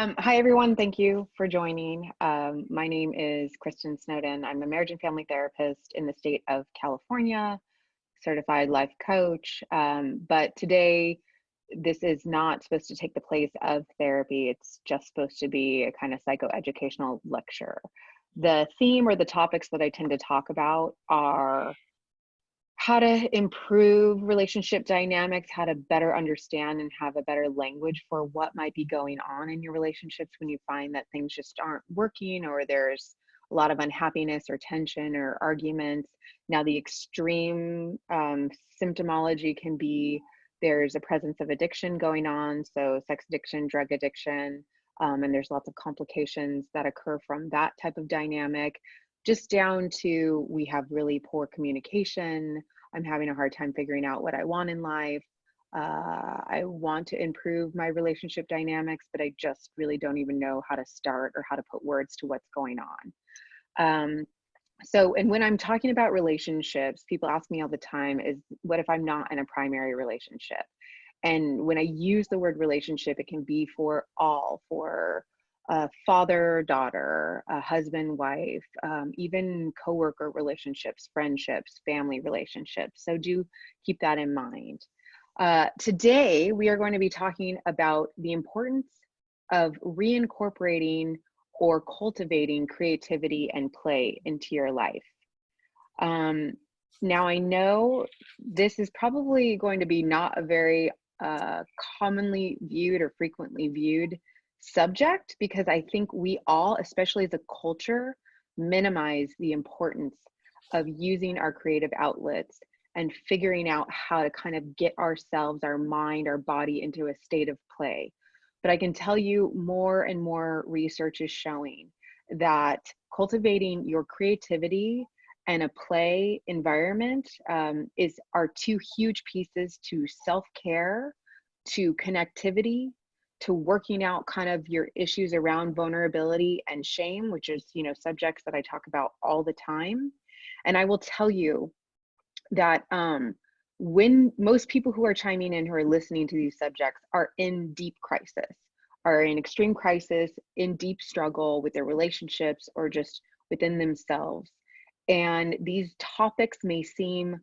Hi, everyone. Thank you for joining. My name is Kristin Snowden. I'm a marriage and family therapist in the state of California, certified life coach. But today, this is not supposed to take the place of therapy. It's just supposed to be a kind of psychoeducational lecture. The theme or the topics that I tend to talk about are how to improve relationship dynamics, how to better understand and have a better language for what might be going on in your relationships when you find that things just aren't working or there's a lot of unhappiness or tension or arguments. Now, the extreme symptomology can be there's a presence of addiction going on, so sex addiction, drug addiction, and there's lots of complications that occur from that type of dynamic, just down to we have really poor communication. I'm having a hard time figuring out what I want in life. I want to improve my relationship dynamics, but I just really don't even know how to start or how to put words to what's going on. And when I'm talking about relationships, people ask me all the time is, what if I'm not in a primary relationship? And when I use the word relationship, it can be for all, for a father, daughter, a husband, wife, even coworker relationships, friendships, family relationships. So do keep that in mind. Today, we are going to be talking about the importance of reincorporating or cultivating creativity and play into your life. Now, I know this is probably going to be not a very commonly viewed or frequently viewed subject, because I think we all, especially as a culture, minimize the importance of using our creative outlets and figuring out how to kind of get ourselves, our mind, our body into a state of play. But I can tell you more and more research is showing that cultivating your creativity and a play environment are two huge pieces to self-care, to connectivity, to working out kind of your issues around vulnerability and shame, which is, subjects that I talk about all the time. And I will tell you that when most people who are chiming in, who are listening to these subjects, are in deep crisis, are in extreme crisis, in deep struggle with their relationships or just within themselves. And these topics may seem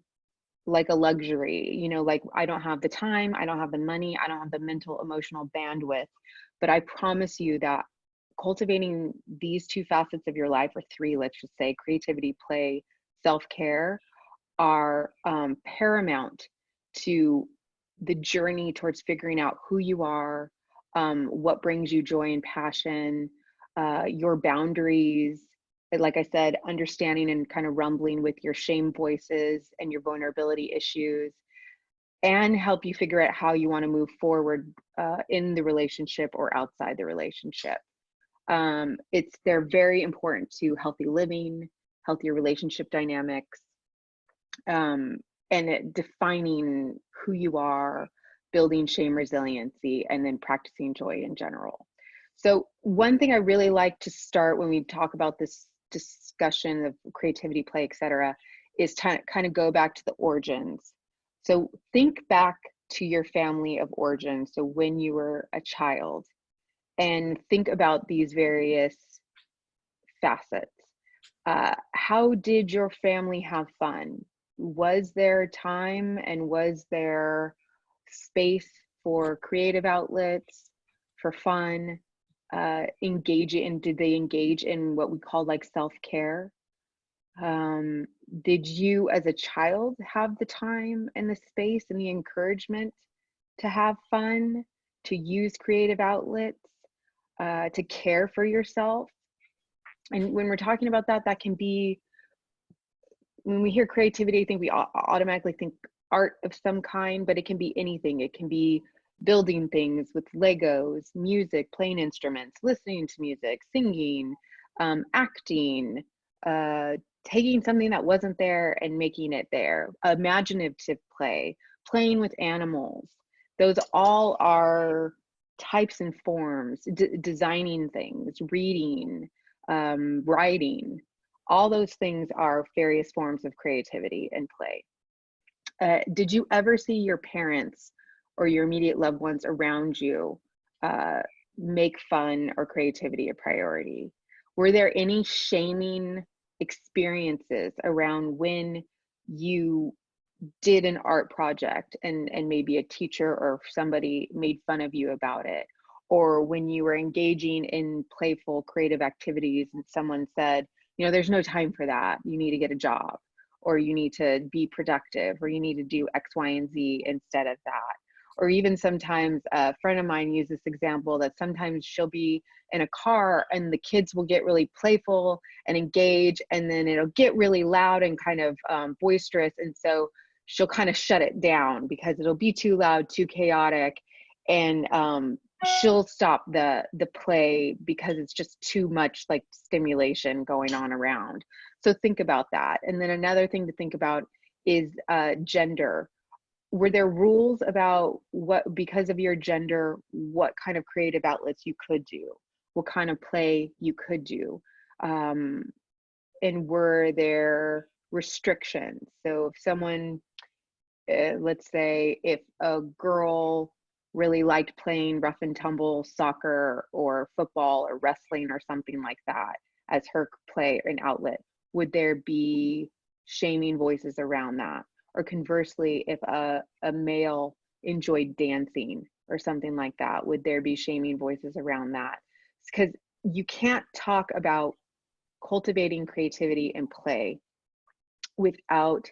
like a luxury, like I don't have the time, I don't have the money, I don't have the mental, emotional bandwidth. But I promise you that cultivating these two facets of your life, or three, let's just say, creativity, play, self-care, are paramount to the journey towards figuring out who you are, what brings you joy and passion, your boundaries. Like I said, understanding and kind of rumbling with your shame voices and your vulnerability issues, and help you figure out how you want to move forward in the relationship or outside the relationship. They're very important to healthy living, healthier relationship dynamics, and defining who you are, building shame resiliency, and then practicing joy in general. So one thing I really like to start when we talk about this discussion of creativity, play, etc., is to kind of go back to the origins. So think back to your family of origin, so when you were a child, and think about these various facets. How did your family have fun? Was there time and was there space for creative outlets, for fun? Did they engage in what we call like self-care? Did you as a child have the time and the space and the encouragement to have fun, to use creative outlets, to care for yourself? And when we're talking about that, that can be, when we hear creativity, I think we automatically think art of some kind, but it can be anything. It can be building things with Legos, music, playing instruments, listening to music, singing, acting, taking something that wasn't there and making it there, imaginative play, playing with animals. Those all are types and forms, designing things, reading, writing. All those things are various forms of creativity and play. Did you ever see your parents or your immediate loved ones around you make fun or creativity a priority? Were there any shaming experiences around when you did an art project and maybe a teacher or somebody made fun of you about it, or when you were engaging in playful creative activities and someone said, you know, there's no time for that, you need to get a job, or you need to be productive, or you need to do X, Y, and Z instead of that? Or even sometimes a friend of mine used this example that sometimes she'll be in a car and the kids will get really playful and engage, and then it'll get really loud and kind of boisterous, and so she'll kind of shut it down because it'll be too loud, too chaotic, and she'll stop the play because it's just too much like stimulation going on around. So think about that. And then another thing to think about is gender. Were there rules about what, because of your gender, what kind of creative outlets you could do, what kind of play you could do? And were there restrictions? So if someone, let's say if a girl really liked playing rough and tumble soccer or football or wrestling or something like that as her play and outlet, would there be shaming voices around that? Or conversely, if a male enjoyed dancing or something like that, would there be shaming voices around that? Because you can't talk about cultivating creativity and play without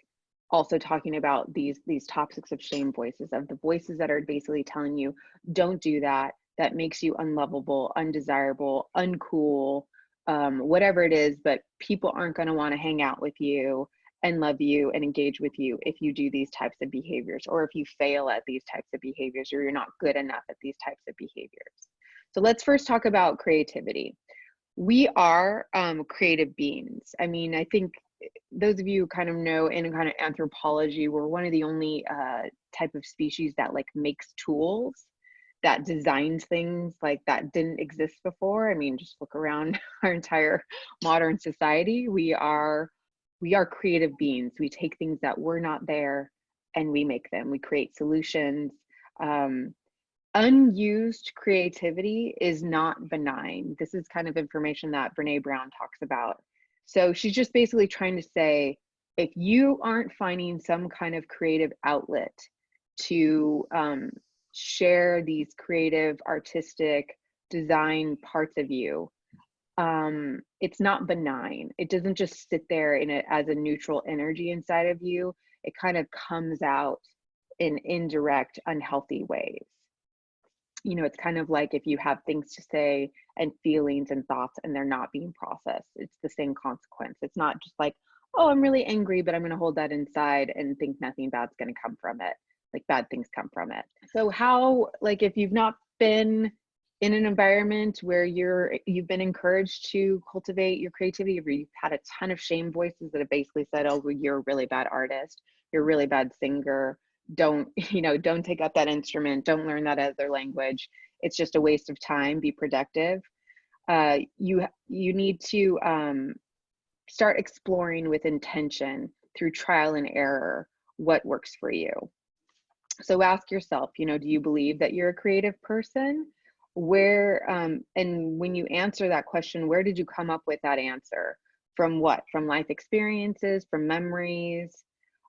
also talking about these topics of shame voices, of the voices that are basically telling you, don't do that, that makes you unlovable, undesirable, uncool, whatever it is, but people aren't going to want to hang out with you and love you and engage with you if you do these types of behaviors, or if you fail at these types of behaviors, or you're not good enough at these types of behaviors. So let's first talk about creativity. We are creative beings. I mean, I think those of you who kind of know in kind of anthropology, we're one of the only type of species that like makes tools, that designs things like that didn't exist before. I mean, just look around our entire modern society. We are creative beings. We take things that were not there and we make them. We create solutions. Unused creativity is not benign. This is kind of information that Brene Brown talks about. So she's just basically trying to say, if you aren't finding some kind of creative outlet to share these creative, artistic, design parts of you, it's not benign. It doesn't just sit there in it as a neutral energy inside of you. It kind of comes out in indirect, unhealthy ways. You know, it's kind of like if you have things to say and feelings and thoughts and they're not being processed, it's the same consequence. It's not just like, oh, I'm really angry, but I'm going to hold that inside and think nothing bad's going to come from it. Like bad things come from it. So how, like if you've not been in an environment where you've been encouraged to cultivate your creativity, or you've had a ton of shame voices that have basically said, oh, well, you're a really bad artist, you're a really bad singer, don't take up that instrument, don't learn that other language, it's just a waste of time, be productive. You need to start exploring with intention through trial and error what works for you. So ask yourself, do you believe that you're a creative person? Where and when you answer that question, where did you come up with that answer? From what? From life experiences, from memories?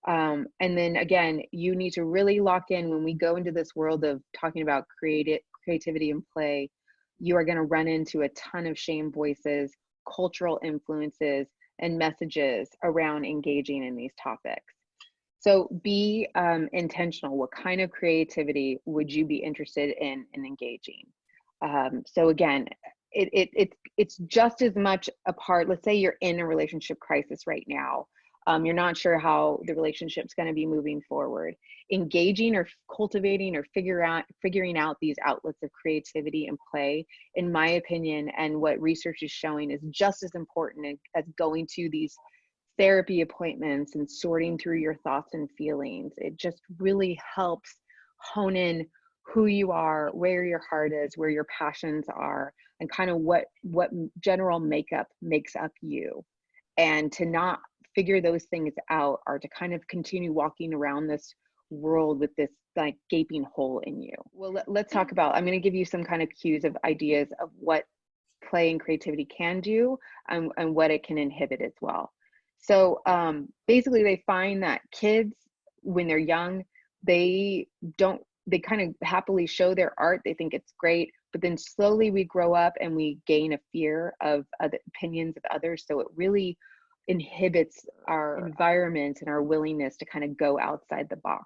And then again, you need to really lock in when we go into this world of talking about creativity and play. You are going to run into a ton of shame voices, cultural influences, and messages around engaging in these topics. So be intentional. What kind of creativity would you be interested in engaging? So again, it's just as much a part. Let's say you're in a relationship crisis right now. You're not sure how the relationship's going to be moving forward. Engaging or cultivating or figuring out these outlets of creativity and play, in my opinion, and what research is showing, is just as important as going to these therapy appointments and sorting through your thoughts and feelings. It just really helps hone in who you are, where your heart is, where your passions are, and kind of what general makeup makes up you. And to not figure those things out, or to kind of continue walking around this world with this like gaping hole in you. Well, let's talk about, I'm going to give you some kind of cues of ideas of what play and creativity can do, and what it can inhibit as well. So basically they find that kids, when they're young, they kind of happily show their art. They think it's great, but then slowly we grow up and we gain a fear of the opinions of others. So it really inhibits our environment and our willingness to kind of go outside the box.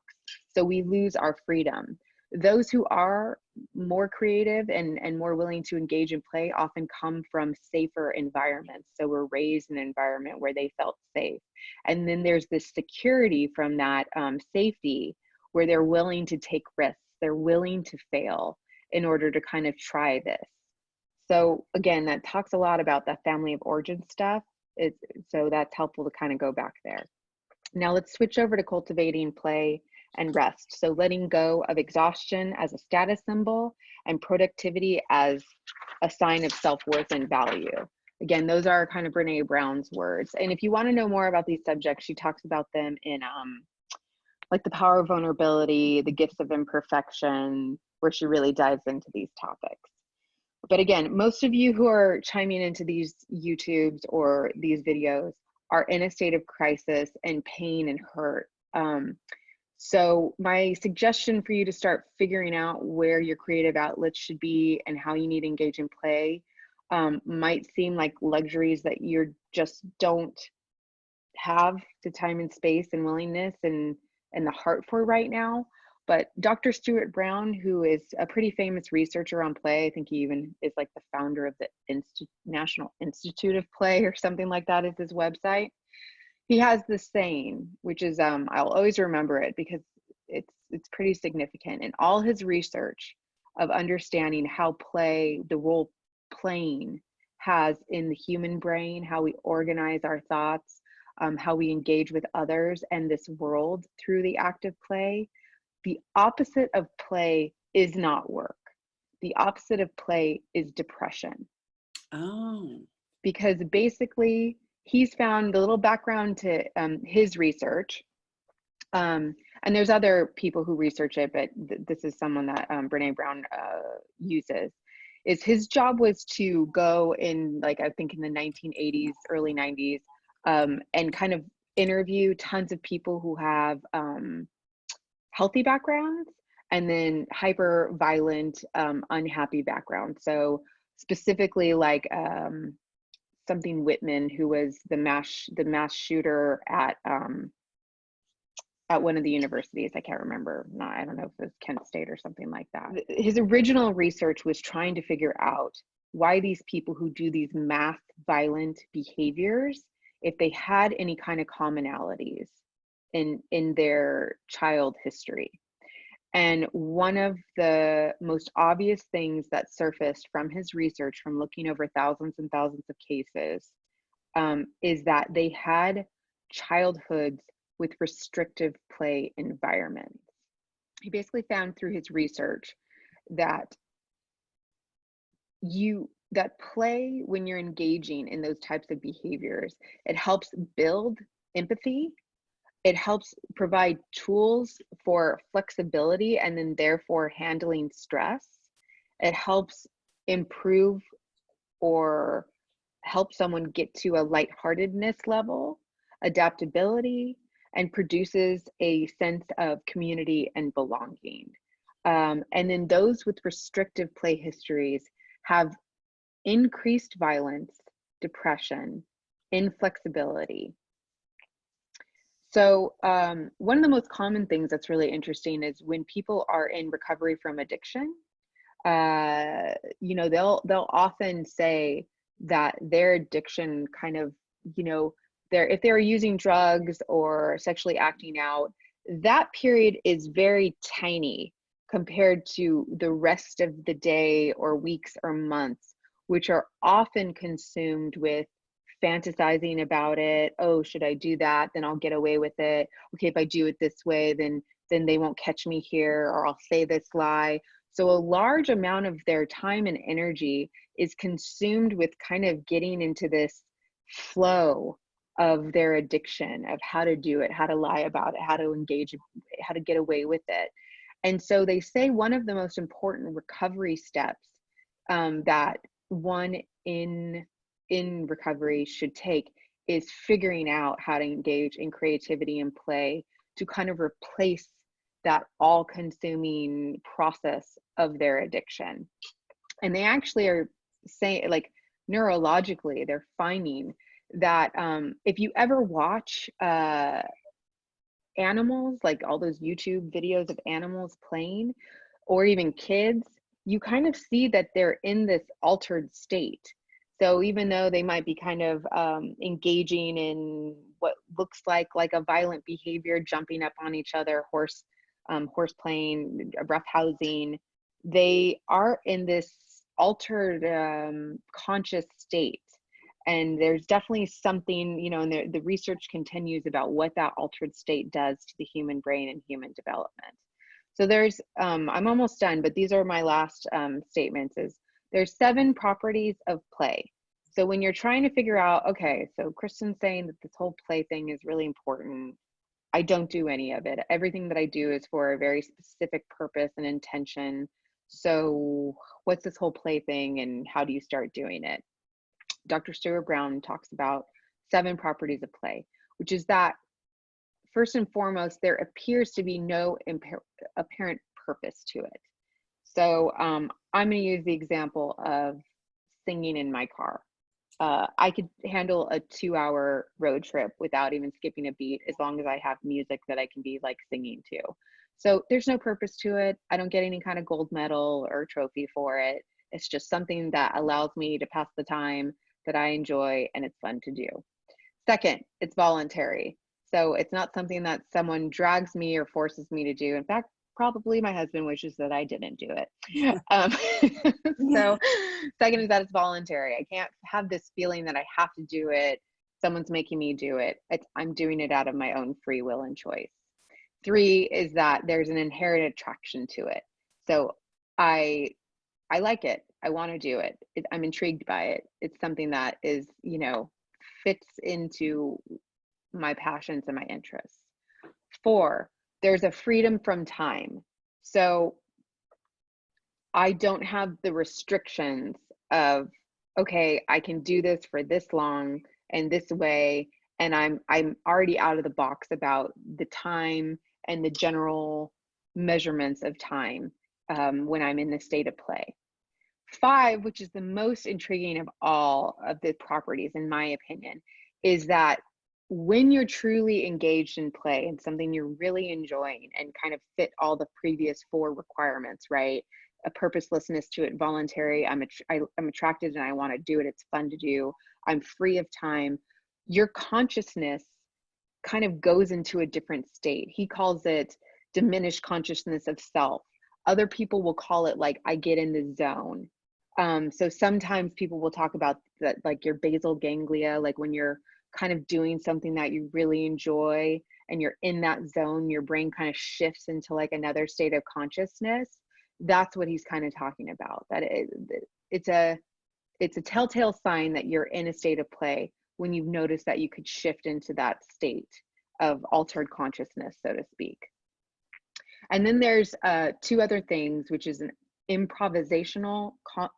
So we lose our freedom. Those who are more creative and more willing to engage in play often come from safer environments. So we're raised in an environment where they felt safe. And then there's this security from that safety, where they're willing to take risks. They're willing to fail in order to kind of try this. So again, that talks a lot about the family of origin stuff. So that's helpful to kind of go back there. Now let's switch over to cultivating play and rest. So letting go of exhaustion as a status symbol and productivity as a sign of self-worth and value. Again, those are kind of Brene Brown's words. And if you want to know more about these subjects, she talks about them in like The Power of Vulnerability, The Gifts of Imperfection, where she really dives into these topics. But again, most of you who are chiming into these YouTubes or these videos are in a state of crisis and pain and hurt. So my suggestion for you to start figuring out where your creative outlets should be and how you need to engage in play might seem like luxuries that you just don't have the time and space and willingness and the heart for right now. But Dr. Stuart Brown, who is a pretty famous researcher on play, I think he even is like the founder of the National Institute of Play or something like that is his website. He has this saying, which is, I'll always remember it because it's pretty significant. In all his research of understanding how play, the role playing has in the human brain, how we organize our thoughts, how we engage with others and this world through the act of play, the opposite of play is not work. The opposite of play is depression. Oh. Because basically, he's found the little background to his research, and there's other people who research it, but this is someone that Brene Brown uses, is his job was to go in, like, I think in the 1980s, early 90s, and kind of interview tons of people who have healthy backgrounds and then hyper violent, unhappy backgrounds. So specifically like something Whitman, who was the mass shooter at one of the universities. I can't remember. I don't know if it was Kent State or something like that. His original research was trying to figure out why these people who do these mass violent behaviors, if they had any kind of commonalities in their child history. And one of the most obvious things that surfaced from his research, from looking over thousands and thousands of cases, is that they had childhoods with restrictive play environments. He basically found through his research that play, when you're engaging in those types of behaviors, it helps build empathy. It helps provide tools for flexibility and then therefore handling stress. It helps improve or help someone get to a lightheartedness level, adaptability, and produces a sense of community and belonging. And then those with restrictive play histories have increased violence, depression, inflexibility. So one of the most common things that's really interesting is when people are in recovery from addiction, they'll often say that their addiction kind of, if they're using drugs or sexually acting out, that period is very tiny compared to the rest of the day or weeks or months, which are often consumed with fantasizing about it. Oh, should I do that? Then I'll get away with it. Okay, if I do it this way, then they won't catch me here, or I'll say this lie. So a large amount of their time and energy is consumed with kind of getting into this flow of their addiction, of how to do it, how to lie about it, how to engage, how to get away with it. And so they say one of the most important recovery steps that one in recovery should take is figuring out how to engage in creativity and play to kind of replace that all-consuming process of their addiction. And they actually are saying, like, neurologically, they're finding that if you ever watch animals, like all those YouTube videos of animals playing, or even kids, you kind of see that they're in this altered state. So even though they might be kind of engaging in what looks like a violent behavior, jumping up on each other, horse playing, roughhousing, they are in this altered conscious state. And there's definitely something, you know, and the research continues about what that altered state does to the human brain and human development. So there's, I'm almost done, but these are my last statements, is there's 7 properties of play. So when you're trying to figure out, okay, so Kristin's saying that this whole play thing is really important. I don't do any of it. Everything that I do is for a very specific purpose and intention. So what's this whole play thing, and how do you start doing it? Dr. Stuart Brown talks about 7 properties of play, which is that first and foremost, there appears to be no apparent purpose to it. So I'm going to use the example of singing in my car. I could handle a 2-hour road trip without even skipping a beat, as long as I have music that I can be like singing to. So there's no purpose to it. I don't get any kind of gold medal or trophy for it. It's just something that allows me to pass the time, that I enjoy, and it's fun to do. Second, it's voluntary. So it's not something that someone drags me or forces me to do. In fact, probably my husband wishes that I didn't do it. So second is that it's voluntary. I can't have this feeling that I have to do it. Someone's making me do it. I'm doing it out of my own free will and choice. 3 is that there's an inherent attraction to it. So I like it. I want to do it. I'm intrigued by it. It's something that is, you know, fits into my passions and my interests. 4, there's a freedom from time. So I don't have the restrictions of, okay, I can do this for this long and this way, and I'm already out of the box about the time and the general measurements of time when I'm in the state of play. 5, which is the most intriguing of all of the properties, in my opinion, is that when you're truly engaged in play and something you're really enjoying and kind of fit all the previous 4 requirements, right? A purposelessness to it, voluntary, I'm attracted and I want to do it, it's fun to do, I'm free of time. Your consciousness kind of goes into a different state. He calls it diminished consciousness of self. Other people will call it like, I get in the zone. So sometimes people will talk about that, like your basal ganglia, like when you're kind of doing something that you really enjoy and you're in that zone, your brain kind of shifts into like another state of consciousness. That's what he's kind of talking about. That it's a telltale sign that you're in a state of play when you've noticed that you could shift into that state of altered consciousness, so to speak. And then there's 2 other things, which is an improvisational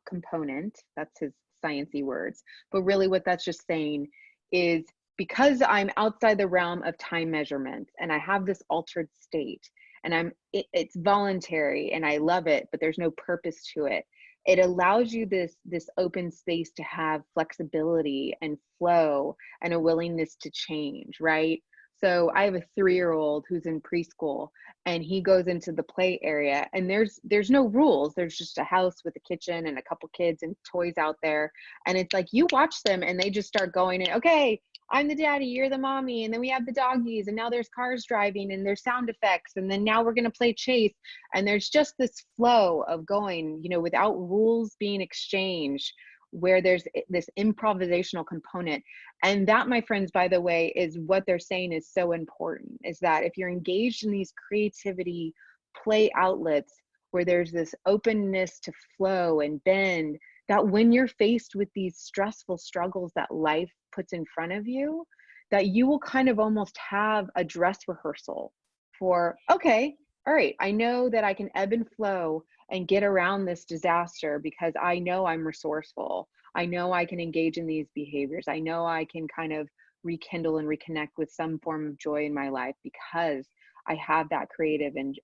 component. That's his sciencey words. But really what that's just saying is, because I'm outside the realm of time measurements and I have this altered state and it's voluntary and I love it, but there's no purpose to it. It allows you this open space to have flexibility and flow and a willingness to change, right? So I have a 3-year-old who's in preschool, and he goes into the play area, and there's no rules. There's just a house with a kitchen and a couple kids and toys out there. And it's like, you watch them and they just start going in, okay, I'm the daddy, you're the mommy, and then we have the doggies, and now there's cars driving and there's sound effects, and then now we're going to play chase. And there's just this flow of going, you know, without rules being exchanged, where there's this improvisational component. And that, my friends, by the way, is what they're saying is so important, is that if you're engaged in these creativity play outlets where there's this openness to flow and bend, that when you're faced with these stressful struggles that life puts in front of you, that you will kind of almost have a dress rehearsal for, okay, all right, I know that I can ebb and flow and get around this disaster because I know I'm resourceful. I know I can engage in these behaviors. I know I can kind of rekindle and reconnect with some form of joy in my life because I have that creative and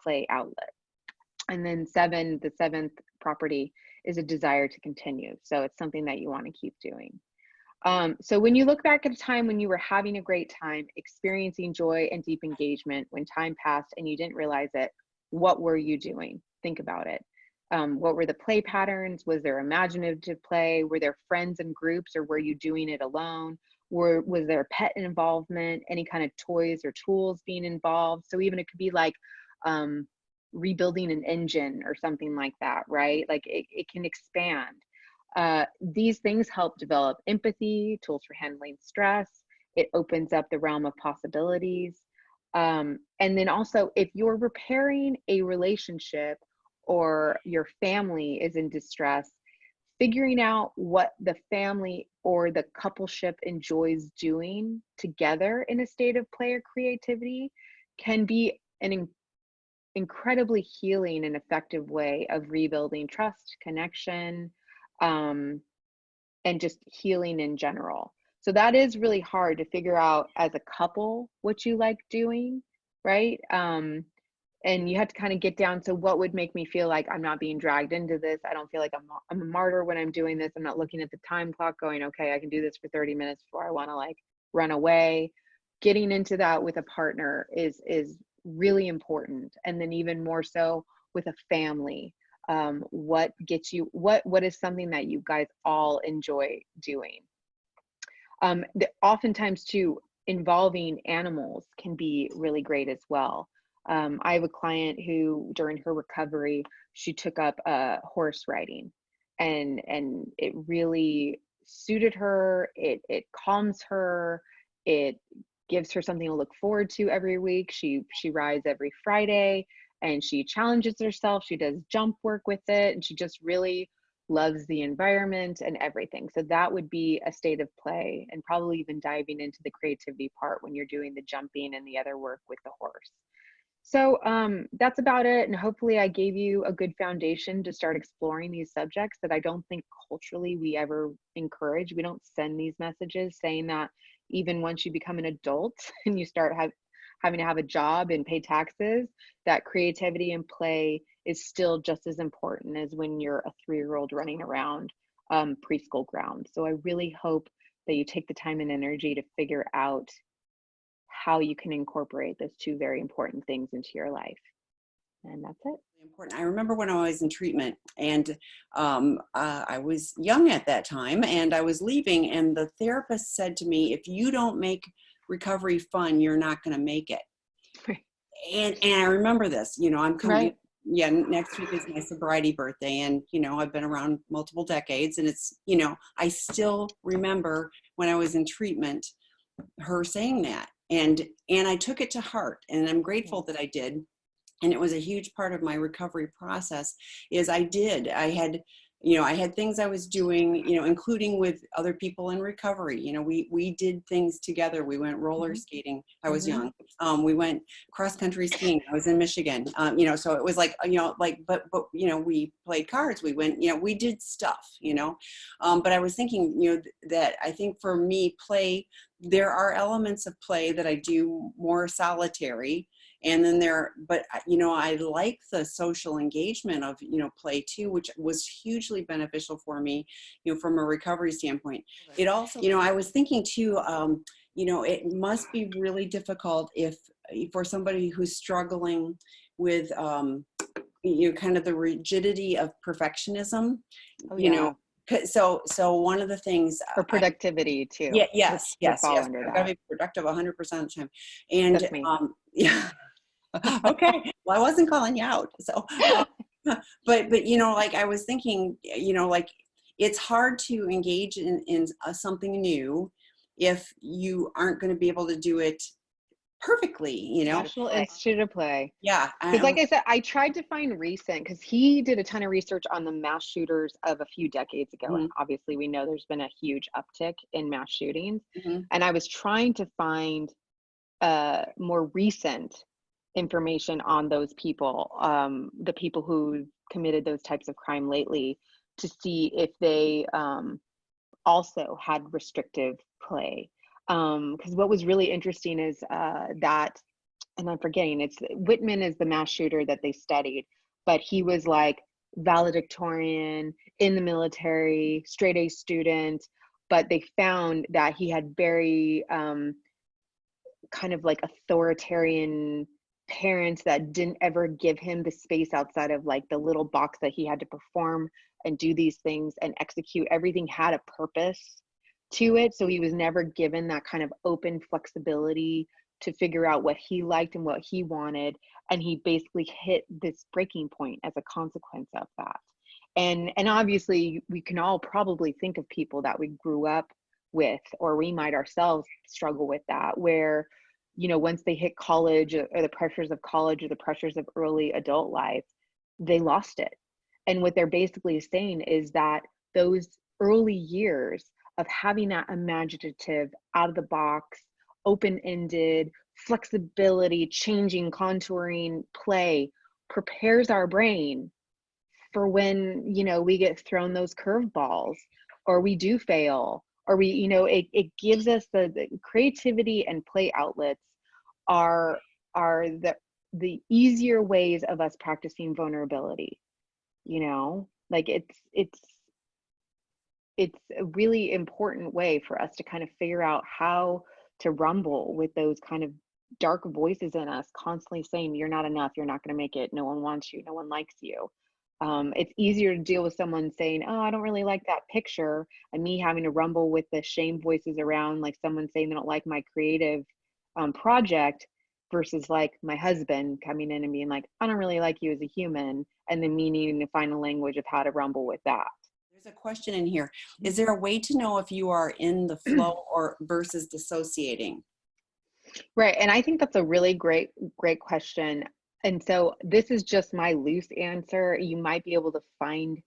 play outlet. And then the seventh property is a desire to continue. So it's something that you want to keep doing. So when you look back at a time when you were having a great time, experiencing joy and deep engagement, when time passed and you didn't realize it, what were you doing? Think about it. What were the play patterns? Was there imaginative play? Were there friends and groups, or were you doing it alone? Was there pet involvement, any kind of toys or tools being involved? So even it could be like rebuilding an engine or something like that, right? Like it can expand. These things help develop empathy, tools for handling stress. It opens up the realm of possibilities. And then also, if you're repairing a relationship or your family is in distress, figuring out what the family or the coupleship enjoys doing together in a state of play or creativity can be an incredibly healing and effective way of rebuilding trust, connection, um, and just healing in general. So that is really hard to figure out as a couple what you like doing, right? And you have to kind of get down to what would make me feel like I'm not being dragged into this. I don't feel like I'm a martyr when I'm doing this. I'm not looking at the time clock going, okay, I can do this for 30 minutes before I want to like run away. Getting into that with a partner is really important. And then even more so with a family. What gets you, what is something that you guys all enjoy doing? Oftentimes too, involving animals can be really great as well. I have a client who during her recovery, she took up horse riding, and it really suited her. It calms her. It gives her something to look forward to every week. She rides every Friday and she challenges herself. She does jump work with it, and she just really loves the environment and everything. So that would be a state of play, and probably even diving into the creativity part when you're doing the jumping and the other work with the horse. So that's about it. And hopefully I gave you a good foundation to start exploring these subjects that I don't think culturally we ever encourage. We don't send these messages saying that even once you become an adult and you start having to have a job and pay taxes, that creativity and play is still just as important as when you're a 3-year-old running around preschool ground. So I really hope that you take the time and energy to figure out how you can incorporate those two very important things into your life. And that's it. Important. I remember when I was in treatment, and I was young at that time, and I was leaving, and the therapist said to me, if you don't make recovery fun, you're not going to make it. Right. And I remember this, you know, I'm coming, Right. yeah, next week is my sobriety birthday, and, you know, I've been around multiple decades, and it's, you know, I still remember when I was in treatment, her saying that, and I took it to heart, and I'm grateful that I did. And it was a huge part of my recovery process. Is I had, you know, I had things I was doing, you know, including with other people in recovery. You know, we did things together. We went roller skating. I was young. We went cross country skiing. I was in Michigan. You know, so it was like, you know, like, but you know, we played cards. We went, you know, we did stuff. You know, but I was thinking, you know, that I think for me, play. There are elements of play that I do more solitary. And then but you know, I like the social engagement of, you know, play too, which was hugely beneficial for me, you know, from a recovery standpoint. It also, you know, I was thinking too, you know, it must be really difficult for somebody who's struggling with, you know, kind of the rigidity of perfectionism, you know. So one of the things, or productivity too. Yes. Under I've got to be productive 100% of the time. And yeah. Okay. Well, I wasn't calling you out. So, but you know, like I was thinking, you know, like it's hard to engage in something new if you aren't going to be able to do it perfectly, you know. National Institute of Play. Yeah. Because like I said, I tried to find recent, because he did a ton of research on the mass shooters of a few decades ago. And obviously we know there's been a huge uptick in mass shootings. And I was trying to find more recent information on those people, the people who committed those types of crime lately, to see if they also had restrictive play. Because what was really interesting is that, and I'm forgetting, it's Whitman is the mass shooter that they studied, but he was like valedictorian in the military, straight A student, but they found that he had very kind of like authoritarian parents that didn't ever give him the space outside of like the little box that he had to perform and do these things and execute. Everything had a purpose to it. So he was never given that kind of open flexibility to figure out what he liked and what he wanted. And he basically hit this breaking point as a consequence of that. And obviously we can all probably think of people that we grew up with, or we might ourselves struggle with that, where, you know, once they hit college, or the pressures of college or the pressures of early adult life, they lost it. And what they're basically saying is that those early years of having that imaginative, out of the box, open-ended, flexibility, changing, contouring play prepares our brain for when, you know, we get thrown those curveballs, or we do fail, or we, you know, it gives us the creativity and play outlets are the easier ways of us practicing vulnerability, you know, like it's a really important way for us to kind of figure out how to rumble with those kind of dark voices in us constantly saying, you're not enough, you're not going to make it, no one wants you, no one likes you. It's easier to deal with someone saying, oh, I don't really like that picture, and me having to rumble with the shame voices around, like someone saying they don't like my creative project, versus like my husband coming in and being like, I don't really like you as a human, and then me needing to find a language of how to rumble with that. There's a question in here. Is there a way to know if you are in the flow or versus dissociating? Right. And I think that's a really great question. And so this is just my loose answer. You might be able to find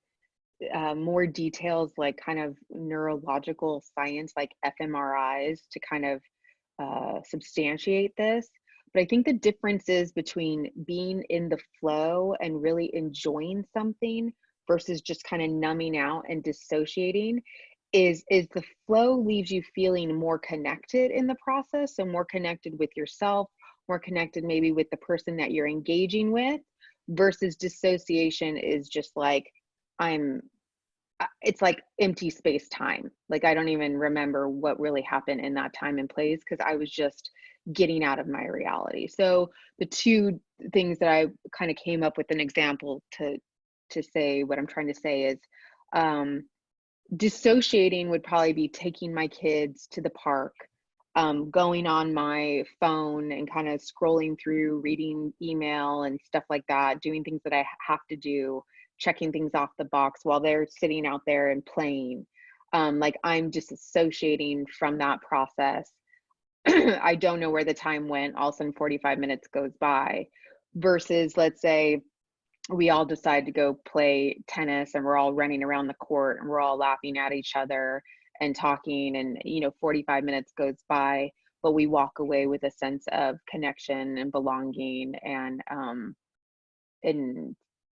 more details, like kind of neurological science, like fMRIs, to kind of substantiate this. But I think the difference is between being in the flow and really enjoying something versus just kind of numbing out and dissociating is the flow leaves you feeling more connected in the process, so more connected with yourself, more connected maybe with the person that you're engaging with, versus dissociation is just like, I'm it's like empty space time. Like I don't even remember what really happened in that time and place, because I was just getting out of my reality. So the two things that I kind of came up with an example to say what I'm trying to say is, dissociating would probably be taking my kids to the park, going on my phone and kind of scrolling through, reading email and stuff like that, doing things that I have to do, checking things off the box while they're sitting out there and playing. Like I'm disassociating from that process. I don't know where the time went. All of a sudden 45 minutes goes by, versus let's say we all decide to go play tennis and we're all running around the court and we're all laughing at each other and talking, and 45 minutes goes by, but we walk away with a sense of connection and belonging, and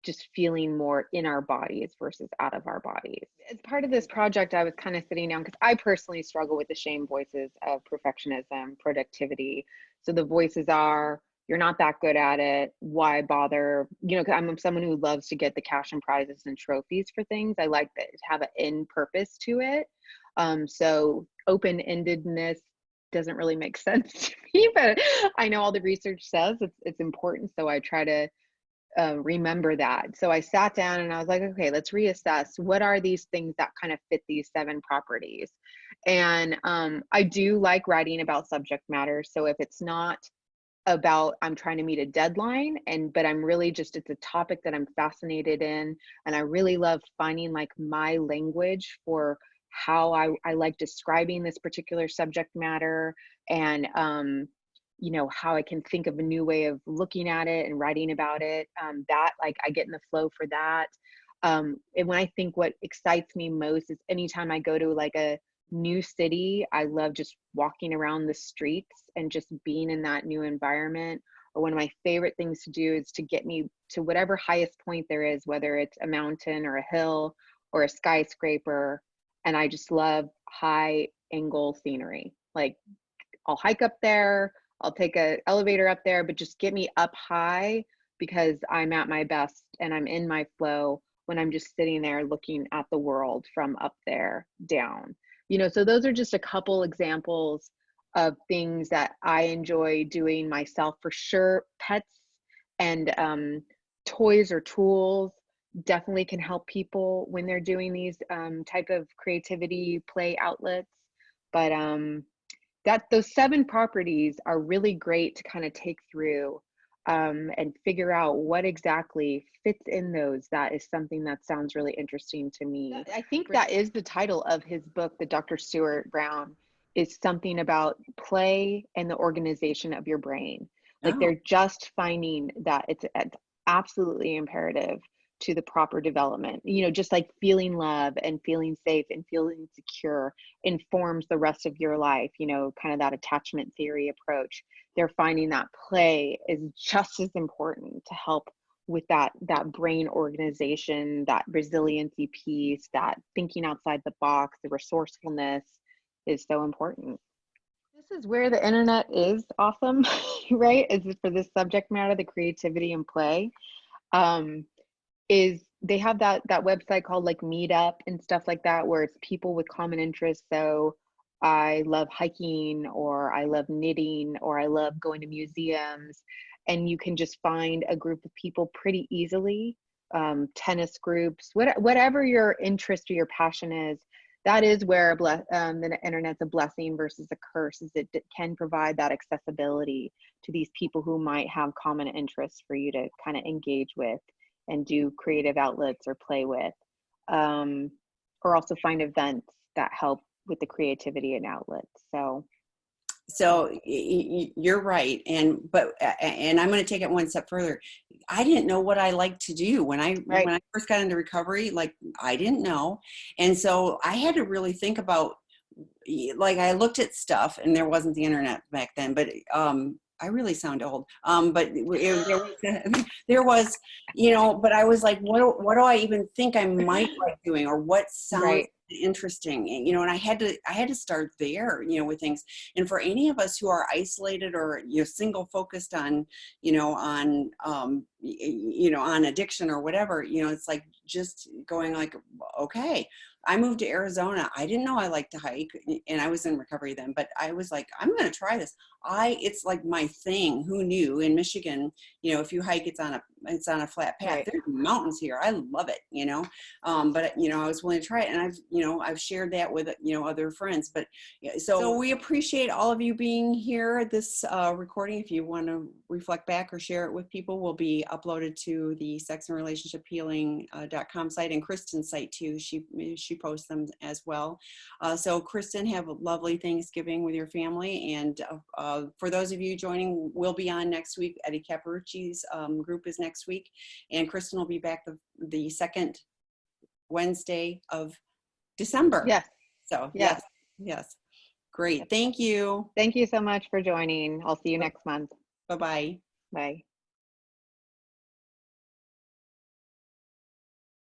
just feeling more in our bodies versus out of our bodies. As part of this project, I was kind of sitting down because I personally struggle with the shame voices of perfectionism, productivity. So the voices are, you're not that good at it, why bother? Cause I'm someone who loves to get the cash and prizes and trophies for things. I like that to have an end purpose to it. So open-endedness doesn't really make sense to me, but I know all the research says it's important. So I try to remember that. So I sat down and I was like, okay, let's reassess what are these things that kind of fit these 7 properties. And I do like writing about subject matter. So if it's not about I'm trying to meet a deadline, but I'm really just, it's a topic that I'm fascinated in, and I really love finding like my language for how I like describing this particular subject matter, and how I can think of a new way of looking at it and writing about it, that like I get in the flow for that. And when I think what excites me most is anytime I go to like a new city, I love just walking around the streets and just being in that new environment, But one of my favorite things to do is to get me to whatever highest point there is, whether it's a mountain or a hill or a skyscraper. And I just love high angle scenery. Like, I'll hike up there, I'll take an elevator up there, but just get me up high, because I'm at my best and I'm in my flow when I'm just sitting there looking at the world from up there down. So those are just a couple examples of things that I enjoy doing myself. For sure, pets and toys or tools definitely can help people when they're doing these type of creativity play outlets. But those 7 properties are really great to kind of take through and figure out what exactly fits in those. That is something that sounds really interesting to me. I think that is the title of his book, the Dr. Stuart Brown, is something about play and the organization of your brain. Like, they're just finding that it's absolutely imperative to the proper development. Just like feeling love and feeling safe and feeling secure informs the rest of your life, kind of that attachment theory approach. They're finding that play is just as important to help with that brain organization, that resiliency piece, that thinking outside the box, the resourcefulness is so important. This is where the internet is awesome, right? Is for this subject matter, the creativity and play. Is they have that website called like Meetup and stuff like that, where it's people with common interests. So I love hiking, or I love knitting, or I love going to museums, and you can just find a group of people pretty easily. Tennis groups, whatever your interest or your passion is. That is where the internet's a blessing versus a curse, is it can provide that accessibility to these people who might have common interests for you to kind of engage with and do creative outlets or play with, or also find events that help with the creativity and outlets. So you're right. And I'm going to take it one step further. I didn't know what I liked to do when I first got into recovery. Like, I didn't know. And so I had to really think about, like, I looked at stuff, and there wasn't the internet back then, but I really sound old. But there was, but I was like, what do I even think I might like doing, or what sounds interesting? And I had to start there, with things. And for any of us who are isolated or, single focused on, on addiction or whatever, it's like just going like, okay, I moved to Arizona. I didn't know I liked to hike, and I was in recovery then, but I was like, I'm going to try this. It's like my thing. Who knew? In Michigan, if you hike, it's on a flat path. There's mountains here. I love it, but I was willing to try it, and I've shared that with, other friends. But so we appreciate all of you being here. This recording, if you want to reflect back or share it with people, will be uploaded to the sexandrelationshiphealing.com site, and Kristin's site too. She posts them as well. So Kristin, have a lovely Thanksgiving with your family. And for those of you joining, we'll be on next week. Eddie Caparucci's group is next week, and Kristin will be back the second Wednesday of December. Yes. So yes. Great. Thank you. Thank you so much for joining. I'll see you next month. Bye-bye. Bye.